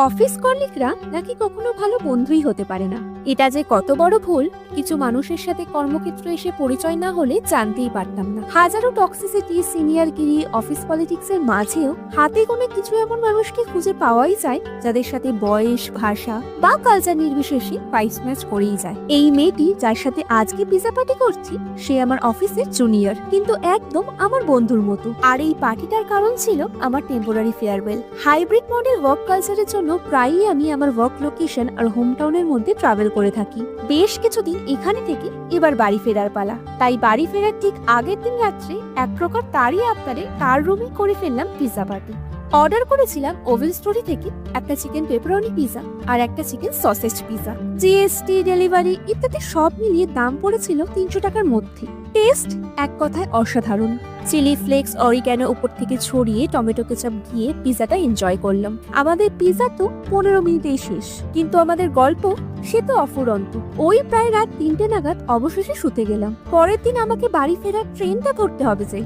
Office কলিগরা নাকি কখনো ভালো বন্ধুই হতে পারে না। এটা যে কত বড় ভুল, কিছু মানুষের সাথে কর্মক্ষেত্রে এসে পরিচয় না হলে জানতেই পারতাম না। হাজারো টক্সিসিটি, সিনিয়রগিরি, অফিস পলিটিক্সের মাঝেও হাতে গোনা কিছু এমন মানুষকে খুঁজে পাওয়াই যায় যাদের সাথে বয়স, ভাষা বা কালচার নির্বিশেষে ভাইস ম্যাচ করেই যায়। এই মেয়েটি যার সাথে আজকে পিজা পার্টি করছি, সে আমার অফিসের জুনিয়র, কিন্তু একদম আমার বন্ধুর মতো। আর এই পার্টিটার কারণ ছিল আমার temporary farewell. Hybrid model work কালচারের জন্য প্রায়ই আমি আমার ওয়ার্ক লোকেশন আর হোম টাউনের মধ্যে ট্রাভেল করে থাকি। বেশ কিছুদিন এখানে থেকে এবার বাড়ি ফেরার পালা। তাই বাড়ি ফেরার ঠিক আগের দিন রাত্রে এক প্রকার তারই আবদারে তার রুমে করে ফেললাম পিজা পার্টি। অর্ডার করেছিলাম ওভেন স্টোরি থেকে একটা চিকেন পেপারনি পিজা আর একটা chicken sausage pizza. GST, delivery ইত্যাদি সব মিলিয়ে দাম পড়েছিল 300 টাকার মধ্যে। টেস্ট এক কথায় অসাধারণ। চিলি ফ্লেক্স, অরিগ্যানো উপর থেকে ছড়িয়ে টমেটো কেচাপ দিয়ে পিজাটা এনজয় করলাম। আমাদের পিজা তো 15 মিনিটেই শেষ, কিন্তু আমাদের গল্প সে তো অফুরন্ত। ওই প্রায় রাত 3টে নাগাদ অবশেষে শুতে গেলাম। পরের দিন আমাকে বাড়ি ফেরার ট্রেনটা ধরতে হবে যে।